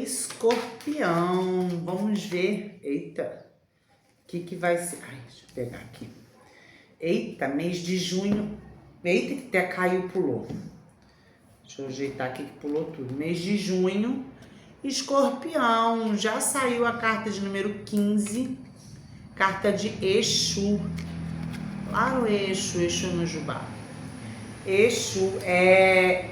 Escorpião, vamos ver. Eita, o que vai ser? Ai, deixa eu pegar aqui. Eita, mês de junho. Eita, que até caiu, pulou. Deixa eu ajeitar aqui que pulou tudo. Mês de junho, Escorpião. Já saiu a carta de número 15, carta de Exu. Claro, Exu no Jubá. Exu é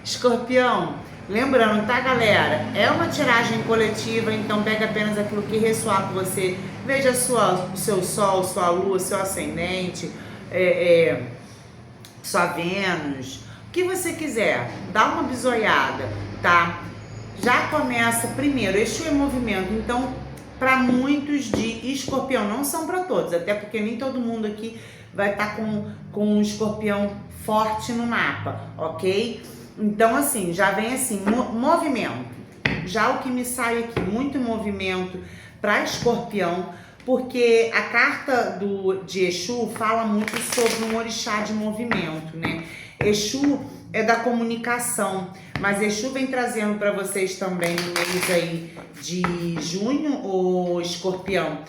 Escorpião. Lembrando, tá, galera? É uma tiragem coletiva, então pega apenas aquilo que ressoar com você. Veja o seu sol, sua lua, seu ascendente, sua Vênus, o que você quiser. Dá uma bisoiada, tá? Já começa primeiro, Exu é movimento, então para muitos de Escorpião, não são para todos, até porque nem todo mundo aqui vai estar com um Escorpião forte no mapa, ok? Então, assim, já vem assim, movimento. Já o que me sai aqui, muito movimento para Escorpião, porque a carta de Exu fala muito sobre um orixá de movimento, né? Exu é da comunicação, mas Exu vem trazendo para vocês também no mês aí de junho, o Escorpião,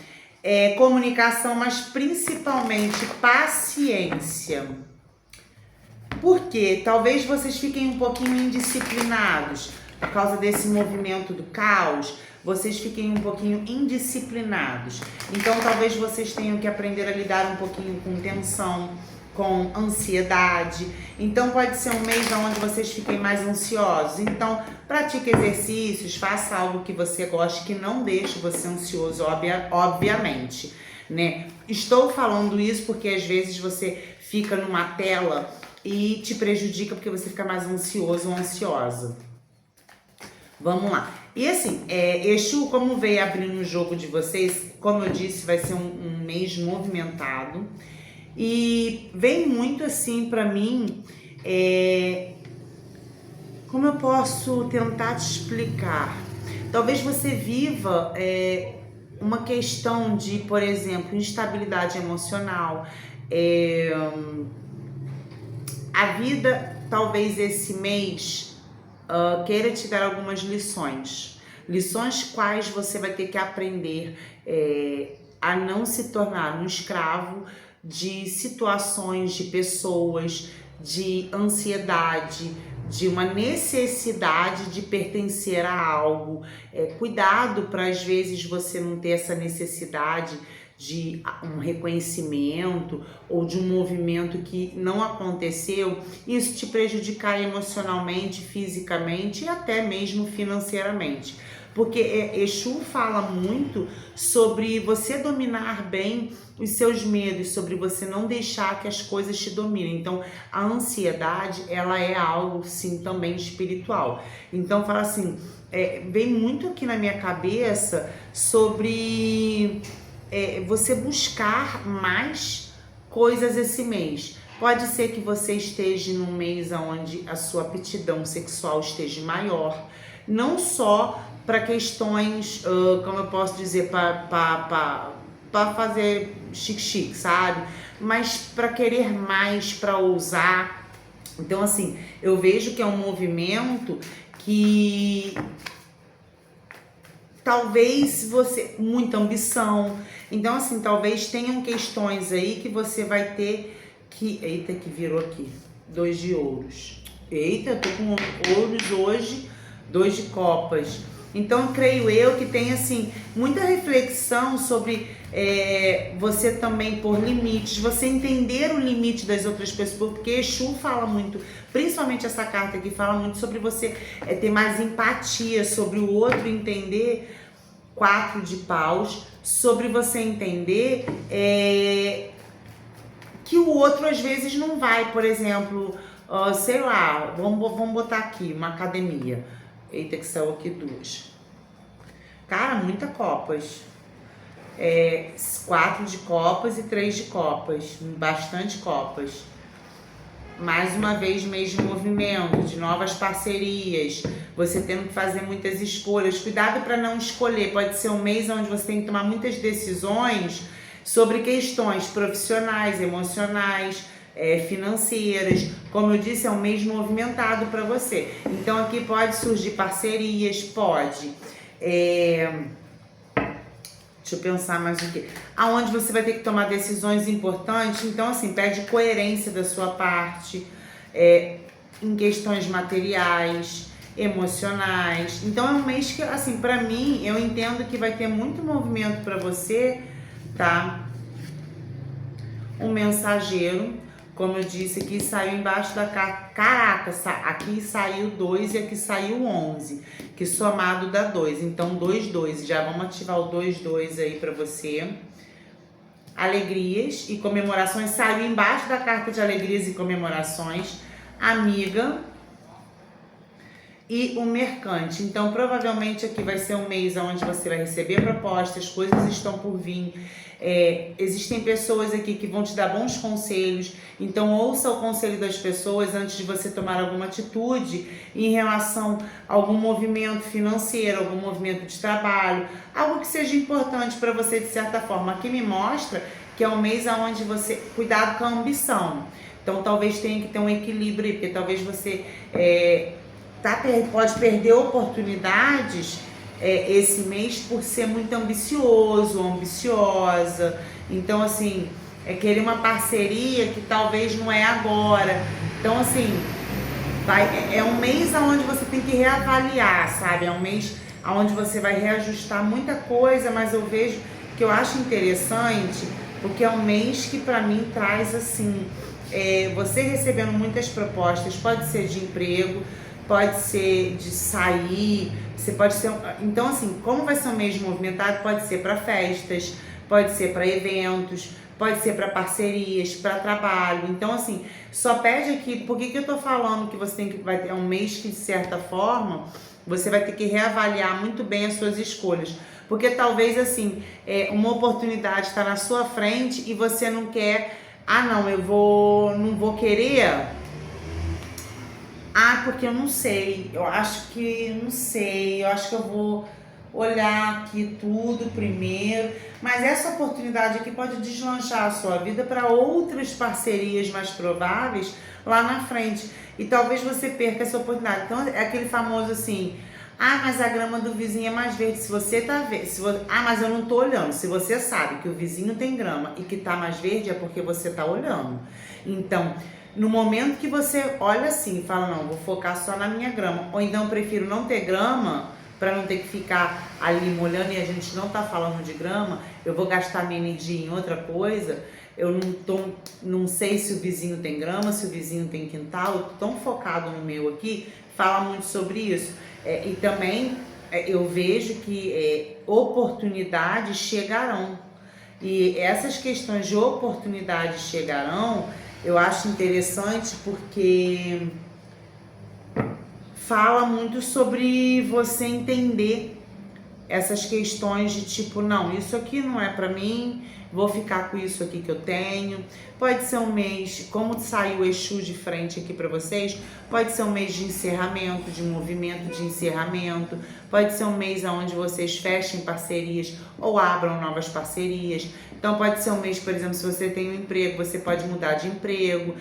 comunicação, mas principalmente paciência. Porque talvez vocês fiquem um pouquinho indisciplinados por causa desse movimento do caos, vocês fiquem um pouquinho indisciplinados. Então talvez vocês tenham que aprender a lidar um pouquinho com tensão, com ansiedade. Então pode ser um mês onde vocês fiquem mais ansiosos. Então pratique exercícios, faça algo que você goste, que não deixe você ansioso, obviamente, né? Estou falando isso porque às vezes você fica numa tela e te prejudica porque você fica mais ansioso ou ansiosa. Vamos lá. E assim, Exu, como veio abrindo o jogo de vocês, como eu disse, vai ser um mês movimentado. E vem muito assim pra mim, como eu posso tentar te explicar? Talvez você viva uma questão de, por exemplo, instabilidade emocional, a vida, talvez esse mês, queira te dar algumas lições. Lições quais você vai ter que aprender a não se tornar um escravo de situações, de pessoas, de ansiedade, de uma necessidade de pertencer a algo. Cuidado para às vezes você não ter essa necessidade de um reconhecimento ou de um movimento que não aconteceu, isso te prejudicar emocionalmente, fisicamente e até mesmo financeiramente. Porque Exu fala muito sobre você dominar bem os seus medos, sobre você não deixar que as coisas te dominem. Então, a ansiedade, ela é algo, sim, também espiritual. Então, fala assim, vem muito aqui na minha cabeça sobre você buscar mais coisas esse mês. Pode ser que você esteja num mês onde a sua aptidão sexual esteja maior, não só para questões, como eu posso dizer, para fazer chique-chique, sabe? Mas para querer mais, para ousar. Então, assim, eu vejo que é um movimento que talvez você, muita ambição. Então, assim, talvez tenham questões aí que você vai ter que... Eita, que virou aqui. 2 de ouros. Eita, eu tô com ouros hoje, 2 de copas. Então, creio eu que tem, assim, muita reflexão sobre você também pôr limites, você entender o limite das outras pessoas, porque Exu fala muito, principalmente essa carta aqui, fala muito sobre você ter mais empatia, sobre o outro entender, 4 de paus, sobre você entender que o outro às vezes não vai, por exemplo, sei lá, vamos botar aqui uma academia. Eita, que saiu aqui 2. Cara, muita copas. 4 de copas e 3 de copas. Bastante copas. Mais uma vez, mês de movimento, de novas parcerias. Você tendo que fazer muitas escolhas. Cuidado para não escolher. Pode ser um mês onde você tem que tomar muitas decisões sobre questões profissionais, emocionais, financeiras. Como eu disse, é um mês movimentado para você. Então aqui pode surgir parcerias, pode. Deixa eu pensar mais o que. Aonde você vai ter que tomar decisões importantes. Então, assim, pede coerência da sua parte, em questões materiais, emocionais. Então, é um mês que, assim, pra mim, eu entendo que vai ter muito movimento pra você, tá? Um mensageiro, como eu disse, aqui saiu embaixo da carta. Caraca, aqui saiu 2 e aqui saiu 11, que somado dá 2. Então, 2, 2. Já vamos ativar o 2, 2 aí pra você. Alegrias e comemorações. Saiu embaixo da carta de alegrias e comemorações. Amiga e o mercante. Então, provavelmente aqui vai ser um mês onde você vai receber propostas, coisas estão por vir. Existem pessoas aqui que vão te dar bons conselhos, então ouça o conselho das pessoas antes de você tomar alguma atitude em relação a algum movimento financeiro, algum movimento de trabalho, algo que seja importante para você de certa forma. Aqui me mostra que é um mês onde você, cuidado com a ambição, então talvez tenha que ter um equilíbrio, porque talvez você pode perder oportunidades esse mês por ser muito ambicioso, ambiciosa. Então, assim, querer uma parceria que talvez não é agora. Então, assim, é um mês onde você tem que reavaliar, sabe? É um mês onde você vai reajustar muita coisa, mas eu vejo que eu acho interessante, porque é um mês que pra mim traz, assim, você recebendo muitas propostas, pode ser de emprego, pode ser de sair, você pode ser... Então, assim, como vai ser um mês movimentado, pode ser para festas, pode ser para eventos, pode ser para parcerias, para trabalho. Então, assim, só pede aqui... Por que eu tô falando que você tem que... É um mês que, de certa forma, você vai ter que reavaliar muito bem as suas escolhas. Porque talvez, assim, uma oportunidade está na sua frente e você não quer... Ah, não, não vou querer... Ah, porque eu não sei, eu acho que eu vou olhar aqui tudo primeiro, mas essa oportunidade aqui pode deslanchar a sua vida para outras parcerias mais prováveis lá na frente, e talvez você perca essa oportunidade. Então é aquele famoso assim, mas a grama do vizinho é mais verde, se você tá vendo, mas eu não tô olhando, se você sabe que o vizinho tem grama e que tá mais verde é porque você tá olhando. Então, no momento que você olha assim e fala, não, vou focar só na minha grama, ou então eu prefiro não ter grama, para não ter que ficar ali molhando, e a gente não tá falando de grama, eu vou gastar minha energia em outra coisa, eu não sei se o vizinho tem grama, se o vizinho tem quintal, eu tô tão focado no meu aqui, fala muito sobre isso. E também eu vejo que oportunidades chegarão, e essas questões de oportunidades chegarão, eu acho interessante porque fala muito sobre você entender essas questões de tipo, não, isso aqui não é pra mim, vou ficar com isso aqui que eu tenho. Pode ser um mês, como saiu o Exu de frente aqui pra vocês, pode ser um mês de encerramento, de movimento de encerramento, pode ser um mês onde vocês fechem parcerias ou abram novas parcerias. Então pode ser um mês, por exemplo, se você tem um emprego, você pode mudar de emprego,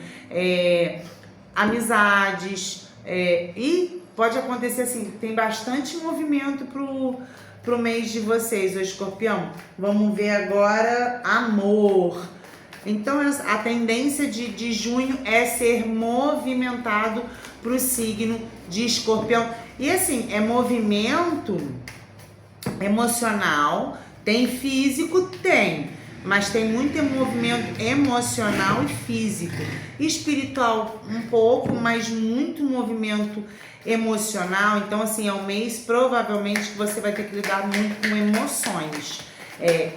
amizades, e pode acontecer assim, tem bastante movimento pro mês de vocês, o Escorpião. Vamos ver agora amor. Então a tendência de junho é ser movimentado pro signo de Escorpião. E assim, é movimento emocional, tem físico, tem, mas tem muito movimento emocional e físico. Espiritual um pouco, mas muito movimento emocional. Então assim, é um mês provavelmente que você vai ter que lidar muito com emoções,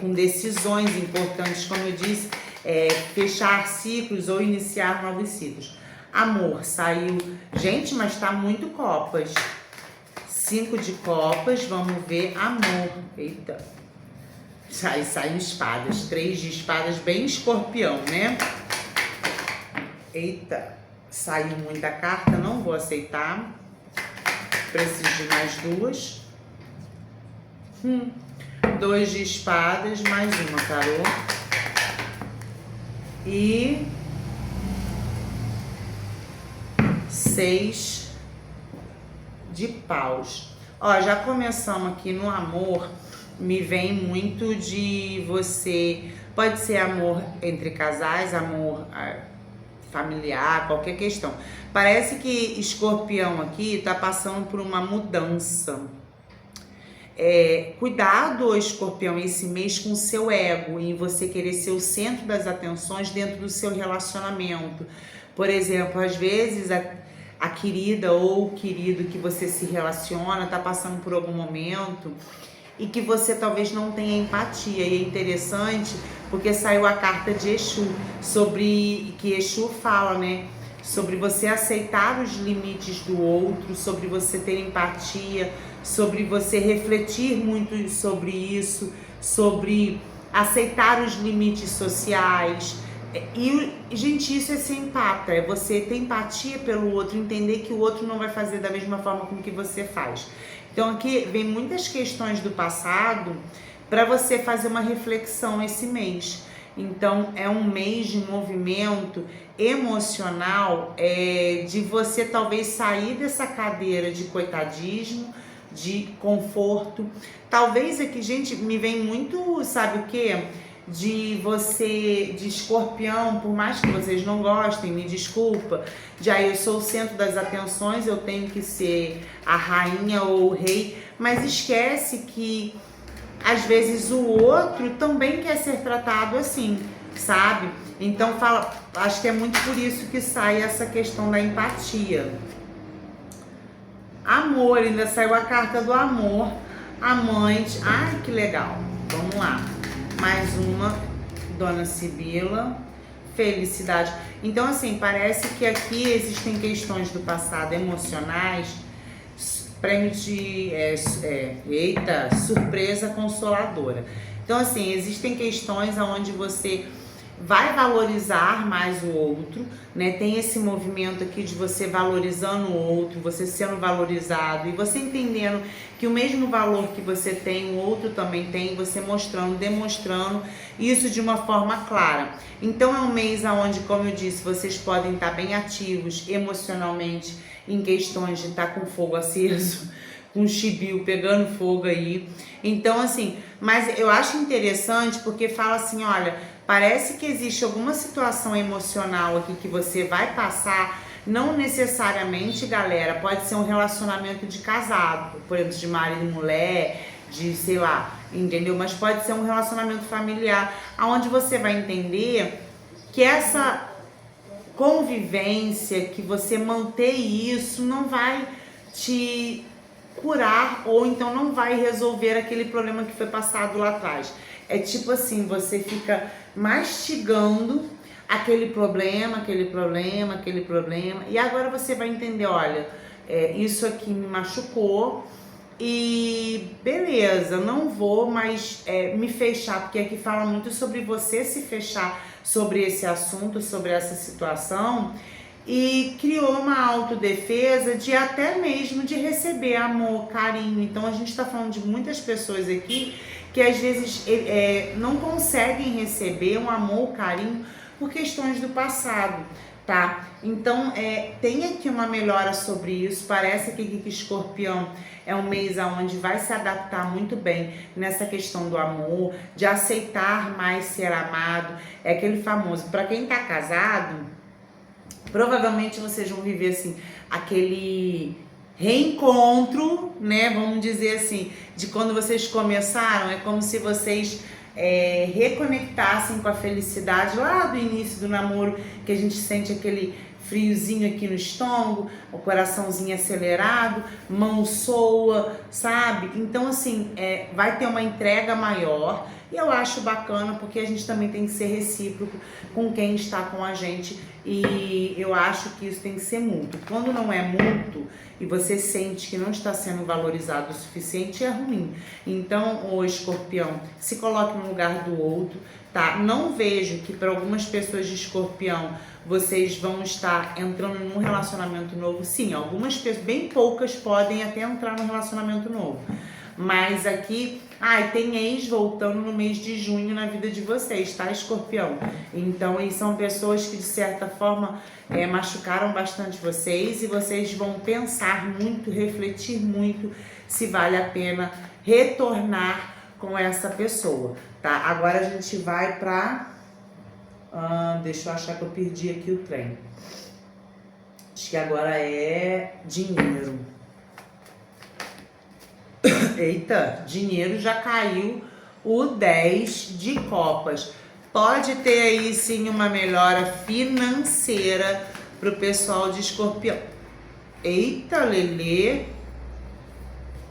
com decisões importantes, como eu disse, fechar ciclos ou iniciar novos ciclos. Amor, saiu, gente, mas tá muito copas. 5 de copas, vamos ver amor. Eita, saem espadas, 3 de espadas, bem Escorpião, né? Eita, saiu muita carta, não vou aceitar. Preciso de mais 2. 2 de espadas, mais uma, tarô. E 6 de paus. Ó, já começamos aqui no amor, me vem muito de você, pode ser amor entre casais, amor familiar, qualquer questão. Parece que Escorpião aqui tá passando por uma mudança. Cuidado, Escorpião, esse mês com o seu ego, em você querer ser o centro das atenções dentro do seu relacionamento. Por exemplo, às vezes a querida ou o querido que você se relaciona tá passando por algum momento e que você talvez não tenha empatia. E é interessante porque saiu a carta de Exu, sobre que Exu fala, né? Sobre você aceitar os limites do outro, sobre você ter empatia, sobre você refletir muito sobre isso, sobre aceitar os limites sociais. E, gente, isso é ser empata, é você ter empatia pelo outro, entender que o outro não vai fazer da mesma forma com que você faz. Então aqui vem muitas questões do passado para você fazer uma reflexão esse mês. Então é um mês de movimento emocional, de você talvez sair dessa cadeira de coitadismo, de conforto. Talvez aqui, gente, me vem muito, sabe o quê? De você, de Escorpião, por mais que vocês não gostem, me desculpa, de aí eu sou o centro das atenções, eu tenho que ser a rainha ou o rei, mas esquece que às vezes o outro também quer ser tratado assim, sabe? Então acho que é muito por isso que sai essa questão da empatia. Amor, ainda saiu a carta do amor, amante, ai que legal, vamos lá. Mais uma, Dona Sibila, felicidade. Então, assim, parece que aqui existem questões do passado emocionais, prêmio de, surpresa consoladora. Então, assim, existem questões onde você vai valorizar mais o outro, né? Tem esse movimento aqui de você valorizando o outro, você sendo valorizado e você entendendo que o mesmo valor que você tem, o outro também tem, você mostrando, demonstrando isso de uma forma clara. Então é um mês onde, como eu disse, vocês podem estar bem ativos emocionalmente em questões de estar com fogo aceso, com chibio pegando fogo aí. Então, assim, mas eu acho interessante porque fala assim, olha, parece que existe alguma situação emocional aqui que você vai passar, não necessariamente, galera, pode ser um relacionamento de casado, por exemplo, de marido e mulher, de, sei lá, entendeu? Mas pode ser um relacionamento familiar, onde você vai entender que essa convivência, que você manter isso, não vai te curar ou então não vai resolver aquele problema que foi passado lá atrás. É tipo assim, você fica mastigando aquele problema, e agora você vai entender, olha, isso aqui me machucou e beleza, não vou mais me fechar, porque aqui fala muito sobre você se fechar sobre esse assunto, sobre essa situação, e criou uma autodefesa de até mesmo de receber amor, carinho. Então a gente está falando de muitas pessoas aqui que às vezes não conseguem receber um amor, carinho por questões do passado, tá? Então tem aqui uma melhora sobre isso. Parece que Escorpião é um mês onde vai se adaptar muito bem nessa questão do amor, de aceitar mais ser amado. É aquele famoso, para quem tá casado, provavelmente vocês vão viver assim, aquele reencontro, né? Vamos dizer assim, de quando vocês começaram, é como se vocês reconectassem com a felicidade lá do início do namoro, que a gente sente aquele friozinho aqui no estômago, o coraçãozinho acelerado, mão soa, sabe? Então, assim, vai ter uma entrega maior. E eu acho bacana porque a gente também tem que ser recíproco com quem está com a gente, e eu acho que isso tem que ser mútuo. Quando não é mútuo e você sente que não está sendo valorizado o suficiente, é ruim. Então, o Escorpião, se coloque no lugar do outro, tá? Não vejo que para algumas pessoas de Escorpião vocês vão estar entrando num relacionamento novo. Sim, algumas pessoas, bem poucas, podem até entrar num relacionamento novo. Mas aqui Ah, e tem ex voltando no mês de junho na vida de vocês, tá, Escorpião? Então, eles são pessoas que, de certa forma, machucaram bastante vocês, e vocês vão pensar muito, refletir muito se vale a pena retornar com essa pessoa, tá? Agora a gente vai pra... deixa eu achar que eu perdi aqui o trem. Acho que agora é dinheiro. Eita, dinheiro já caiu o 10 de copas. Pode ter aí sim uma melhora financeira pro pessoal de Escorpião. Eita, Lelê.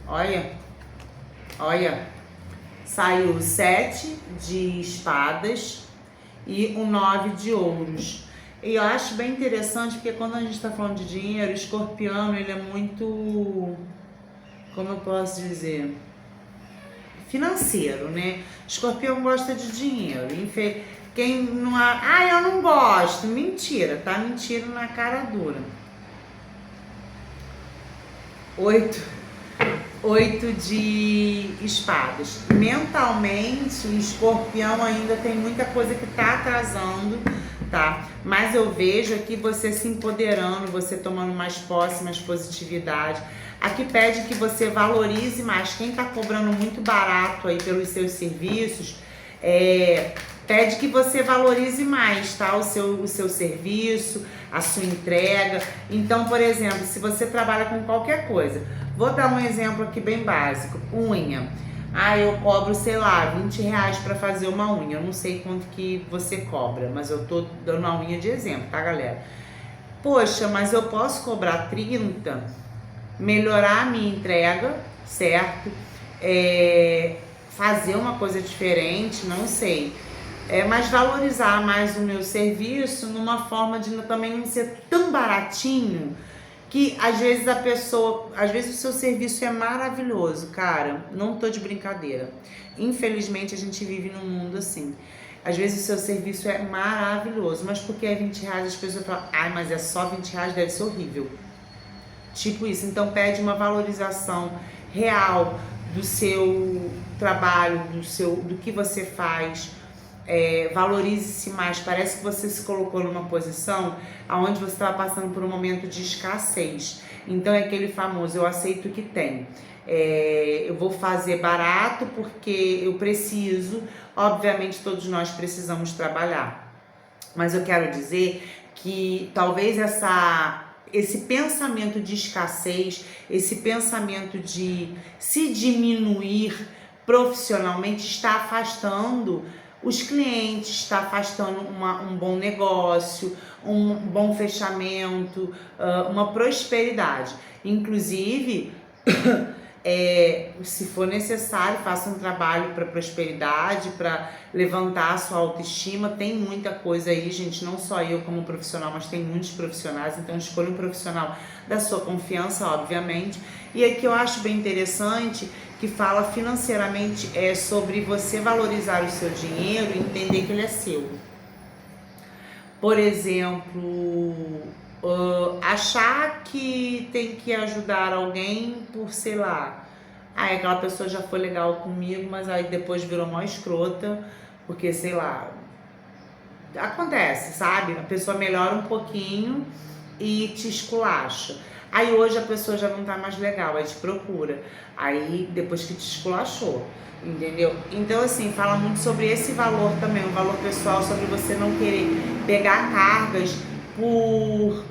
Olha. Olha. Saiu o 7 de espadas e o 9 de ouros. E eu acho bem interessante porque quando a gente tá falando de dinheiro, o escorpião, ele é muito... como eu posso dizer? Financeiro, né? Escorpião gosta de dinheiro. Quem não... eu não gosto. Mentira, tá? Mentira na cara dura. 8 de espadas. Mentalmente, o escorpião ainda tem muita coisa que tá atrasando, tá? Mas eu vejo aqui você se empoderando, você tomando mais posse, mais positividade. Aqui pede que você valorize mais. Quem tá cobrando muito barato aí pelos seus serviços, pede que você valorize mais, tá? O seu serviço, a sua entrega. Então, por exemplo, se você trabalha com qualquer coisa, vou dar um exemplo aqui bem básico. Unha. Eu cobro, sei lá, 20 reais pra fazer uma unha. Eu não sei quanto que você cobra, mas eu tô dando a unha de exemplo, tá, galera? Poxa, mas eu posso cobrar 30, melhorar a minha entrega, certo? Fazer uma coisa diferente, não sei. Mas valorizar mais o meu serviço numa forma de também não ser tão baratinho, que às vezes às vezes o seu serviço é maravilhoso, cara, não tô de brincadeira. Infelizmente a gente vive num mundo assim. Às vezes o seu serviço é maravilhoso, mas porque é 20 reais as pessoas falam, mas é só 20 reais, deve ser horrível. Tipo isso, então pede uma valorização real do seu trabalho, do que você faz. Valorize-se mais. Parece que você se colocou numa posição onde você estava passando por um momento de escassez. Então é aquele famoso, eu aceito o que tem. Eu vou fazer barato porque eu preciso. Obviamente todos nós precisamos trabalhar. Mas eu quero dizer que talvez esse pensamento de escassez, esse pensamento de se diminuir profissionalmente está afastando os clientes, está afastando um bom negócio, um bom fechamento, uma prosperidade. Inclusive, se for necessário, faça um trabalho para prosperidade, para levantar a sua autoestima. Tem muita coisa aí, gente, não só eu como profissional, mas tem muitos profissionais, então escolha um profissional da sua confiança, obviamente. E aqui eu acho bem interessante que fala financeiramente sobre você valorizar o seu dinheiro e entender que ele é seu. Por exemplo, achar que tem que ajudar alguém por, sei lá, aquela pessoa já foi legal comigo, mas aí depois virou mó escrota, porque, sei lá, acontece, sabe? A pessoa melhora um pouquinho e te esculacha. Aí hoje a pessoa já não tá mais legal, aí te procura. Aí depois que te esculachou, entendeu? Então assim, fala muito sobre esse valor também, um valor pessoal, sobre você não querer pegar cargas por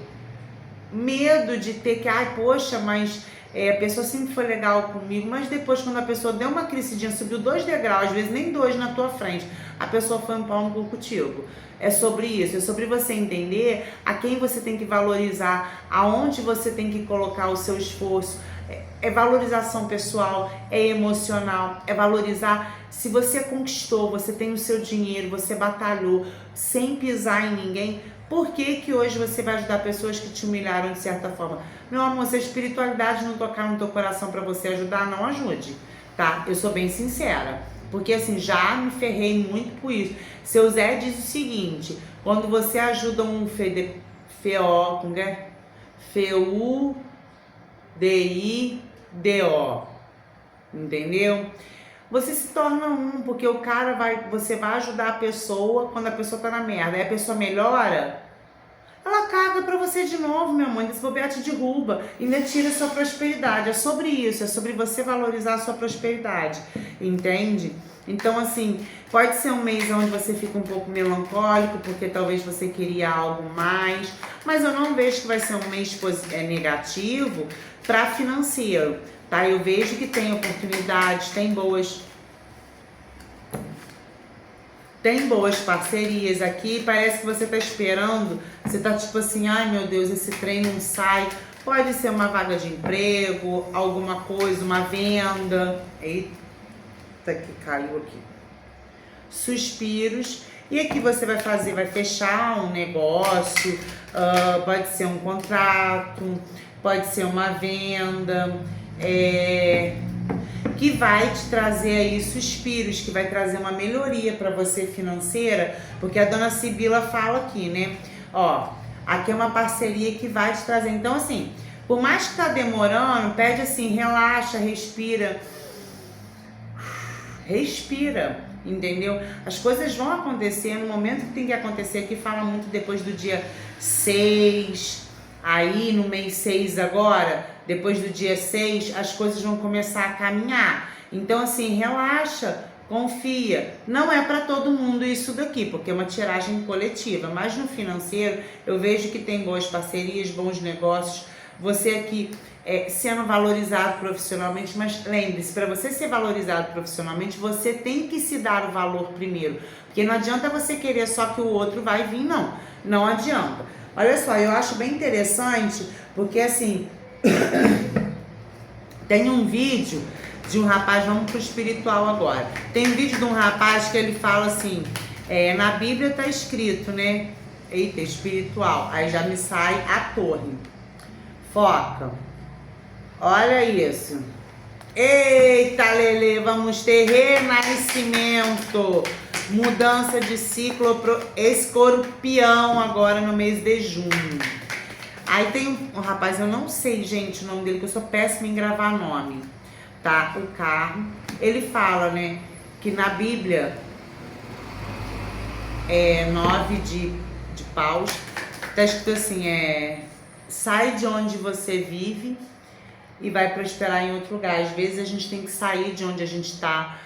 medo de ter que, poxa, mas a pessoa sempre foi legal comigo, mas depois quando a pessoa deu uma crescidinha, subiu 2 degraus, às vezes nem 2 na tua frente, a pessoa foi um pau no cu contigo. É sobre isso, é sobre você entender a quem você tem que valorizar, aonde você tem que colocar o seu esforço. É valorização pessoal, é emocional, é valorizar. Se você conquistou, você tem o seu dinheiro, você batalhou sem pisar em ninguém, por que que hoje você vai ajudar pessoas que te humilharam de certa forma? Meu amor, se a espiritualidade não tocar no teu coração para você ajudar, não ajude, tá? Eu sou bem sincera, porque assim, já me ferrei muito por isso. Seu Zé diz o seguinte, quando você ajuda um F-U-D-I-D-O, entendeu? você se torna um, porque o cara você vai ajudar a pessoa quando a pessoa tá na merda. Aí a pessoa melhora, ela caga pra você de novo, meu amor. Ainda se bobear te derruba, ainda tira a sua prosperidade. É sobre isso, é sobre você valorizar a sua prosperidade, entende? Então, assim, pode ser um mês onde você fica um pouco melancólico, porque talvez você queria algo mais, mas eu não vejo que vai ser um mês negativo para financeiro, tá? Eu vejo que tem oportunidades, tem boas parcerias aqui. Parece que você tá esperando, você tá tipo assim, ai meu Deus, esse trem não sai. Pode ser uma vaga de emprego, alguma coisa, uma venda. Eita, que caiu aqui. Suspiros. E aqui você vai fechar um negócio, pode ser um contrato, pode ser uma venda, que vai te trazer aí suspiros, que vai trazer uma melhoria para você financeira, porque a dona Sibila fala aqui, né? Ó, aqui é uma parceria que vai te trazer. Então, assim, por mais que tá demorando, pede assim, relaxa, respira, entendeu? As coisas vão acontecer no momento que tem que acontecer. Aqui fala muito depois do dia 6, aí no mês 6 agora, depois do dia 6, as coisas vão começar a caminhar. Então, assim, relaxa, confia. Não é para todo mundo isso daqui, porque é uma tiragem coletiva, mas no financeiro eu vejo que tem boas parcerias, bons negócios. Você aqui sendo valorizado profissionalmente, mas lembre-se, para você ser valorizado profissionalmente, você tem que se dar o valor primeiro, porque não adianta você querer só que o outro vai vir, não adianta. Olha só, eu acho bem interessante, porque assim, tem um vídeo de um rapaz, vamos pro espiritual agora, tem um vídeo de um rapaz que ele fala assim, na Bíblia tá escrito, né, eita, espiritual, aí já me sai a torre, foca, olha isso, eita Lelê, vamos ter renascimento, mudança de ciclo pro Escorpião agora no mês de junho. Aí tem um rapaz, eu não sei, gente, o nome dele, que eu sou péssima em gravar nome, tá? O carro, ele fala, né, que na Bíblia 9 de paus, tá escrito assim, sai de onde você vive e vai prosperar em outro lugar. Às vezes a gente tem que sair de onde a gente está.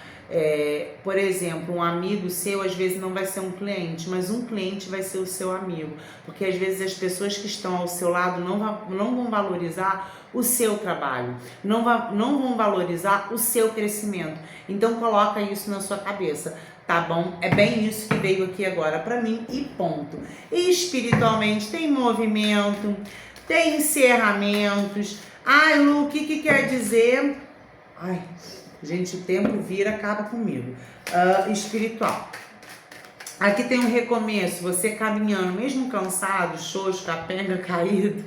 Por exemplo, um amigo seu às vezes não vai ser um cliente, mas um cliente vai ser o seu amigo, porque às vezes as pessoas que estão ao seu lado não vão valorizar o seu trabalho, não vão valorizar o seu crescimento. Então coloca isso na sua cabeça, tá bom? É bem isso que veio aqui agora para mim e ponto. E espiritualmente tem movimento, tem encerramentos. Ai, Lu, o que quer dizer? Ai, gente, o tempo vira, acaba comigo. Espiritual. Aqui tem um recomeço, você caminhando, mesmo cansado, xoxo, com a perna caída,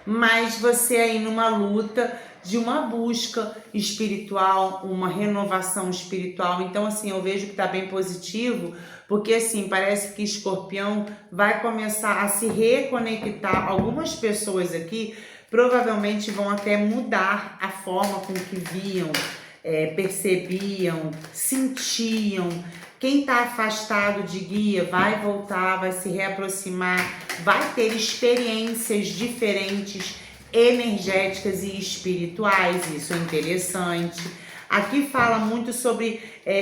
mas você aí numa luta de uma busca espiritual, uma renovação espiritual. Então, assim, eu vejo que tá bem positivo, porque, assim, parece que Escorpião vai começar a se reconectar. Algumas pessoas aqui provavelmente vão até mudar a forma com que viam, percebiam, sentiam. Quem está afastado de guia vai voltar, vai se reaproximar, vai ter experiências diferentes, energéticas e espirituais. Isso é interessante. Aqui fala muito sobre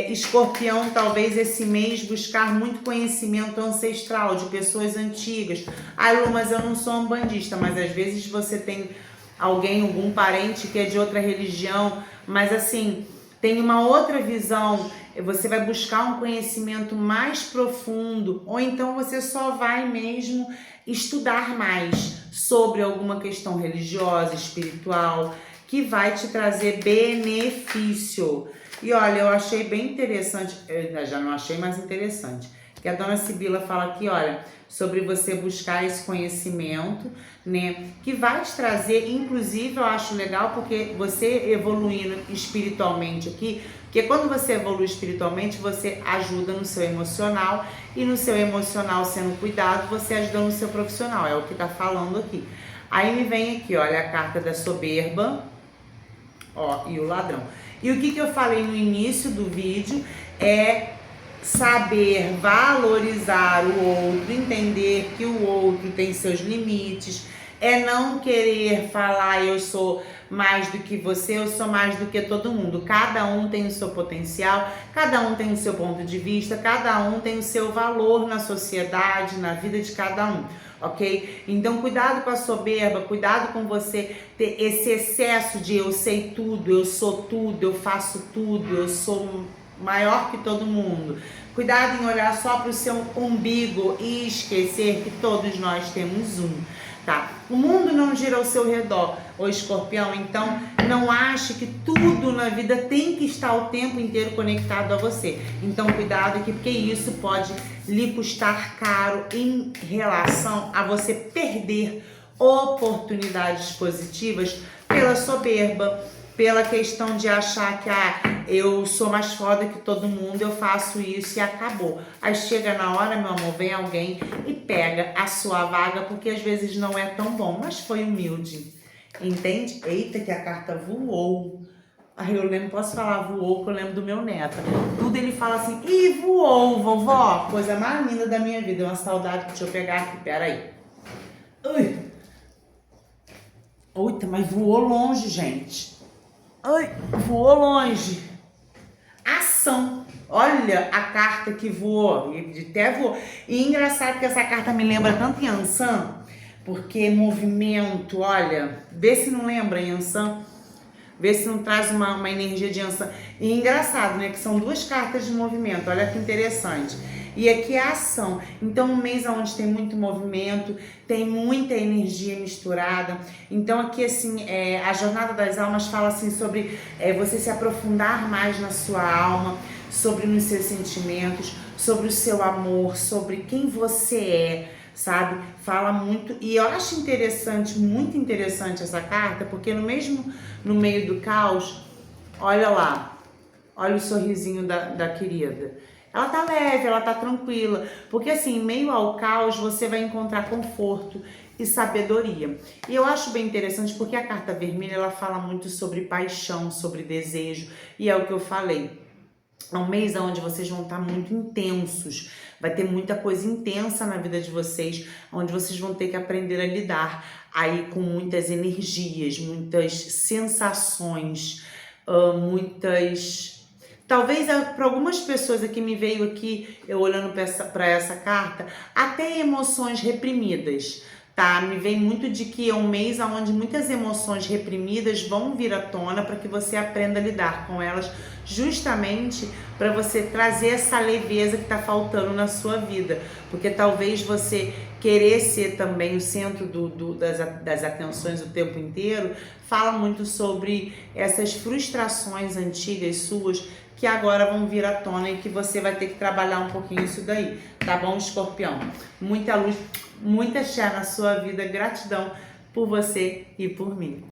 Escorpião, talvez esse mês buscar muito conhecimento ancestral de pessoas antigas. Ah, Lu, mas eu não sou umbandista, mas às vezes você tem alguém, algum parente que é de outra religião, mas assim, tem uma outra visão, você vai buscar um conhecimento mais profundo, ou então você só vai mesmo estudar mais sobre alguma questão religiosa, espiritual, que vai te trazer benefício. E olha, eu achei bem interessante, eu já não achei mais interessante, que a dona Sibila fala aqui, olha, sobre você buscar esse conhecimento, né, que vai te trazer, inclusive eu acho legal, porque você evoluindo espiritualmente aqui, porque quando você evolui espiritualmente, você ajuda no seu emocional, e no seu emocional sendo cuidado, você ajuda no seu profissional, é o que tá falando aqui. Aí me vem aqui, olha, a carta da soberba, ó, e o ladrão. E o que eu falei no início do vídeo é saber valorizar o outro, entender que o outro tem seus limites, é não querer falar eu sou mais do que você, eu sou mais do que todo mundo. Cada um tem o seu potencial, cada um tem o seu ponto de vista, cada um tem o seu valor na sociedade, na vida de cada um, ok? Então cuidado com a soberba, cuidado com você ter esse excesso de eu sei tudo, eu sou tudo, eu faço tudo, eu sou maior que todo mundo. Cuidado em olhar só para o seu umbigo e esquecer que todos nós temos um, tá? O mundo não gira ao seu redor, ô escorpião, então não ache que tudo na vida tem que estar o tempo inteiro conectado a você. Então cuidado aqui, porque isso pode lhe custar caro em relação a você perder oportunidades positivas pela soberba, pela questão de achar que eu sou mais foda que todo mundo, eu faço isso e acabou. Aí chega na hora, meu amor, vem alguém e pega a sua vaga, porque às vezes não é tão bom, mas foi humilde, entende? Eita, que a carta voou. Aí eu lembro, posso falar voou, que eu lembro do meu neto. Tudo ele fala assim, ih, voou, vovó, coisa mais linda da minha vida, uma saudade, deixa eu pegar aqui, peraí. Ui. Eita, mas voou longe, gente. Ai, voou longe. Ação. Olha a carta que voou. Até voou. E engraçado que essa carta me lembra tanto Yansan, porque movimento, olha, vê se não lembra Yansan, vê se não traz uma energia de Yansan. E engraçado, né, que são duas cartas de movimento, olha que interessante. E aqui é a ação. Então, um mês onde tem muito movimento, tem muita energia misturada. Então, aqui, assim, a Jornada das Almas fala, assim, sobre você se aprofundar mais na sua alma, sobre os seus sentimentos, sobre o seu amor, sobre quem você é, sabe? Fala muito. E eu acho interessante, muito interessante essa carta, porque no meio do caos, olha lá, olha o sorrisinho da querida. Ela tá leve, ela tá tranquila, porque assim, em meio ao caos você vai encontrar conforto e sabedoria. E eu acho bem interessante porque a carta vermelha, ela fala muito sobre paixão, sobre desejo, e é o que eu falei. É um mês onde vocês vão estar muito intensos, vai ter muita coisa intensa na vida de vocês, onde vocês vão ter que aprender a lidar aí com muitas energias, muitas sensações, muitas... Talvez para algumas pessoas aqui me veio aqui, eu olhando para essa carta, até emoções reprimidas, tá? Me vem muito de que é um mês onde muitas emoções reprimidas vão vir à tona para que você aprenda a lidar com elas, justamente para você trazer essa leveza que está faltando na sua vida. Porque talvez você querer ser também o centro das atenções o tempo inteiro, fala muito sobre essas frustrações antigas suas, que agora vão vir à tona e que você vai ter que trabalhar um pouquinho isso daí, tá bom, escorpião? Muita luz, muita fé na sua vida, gratidão por você e por mim.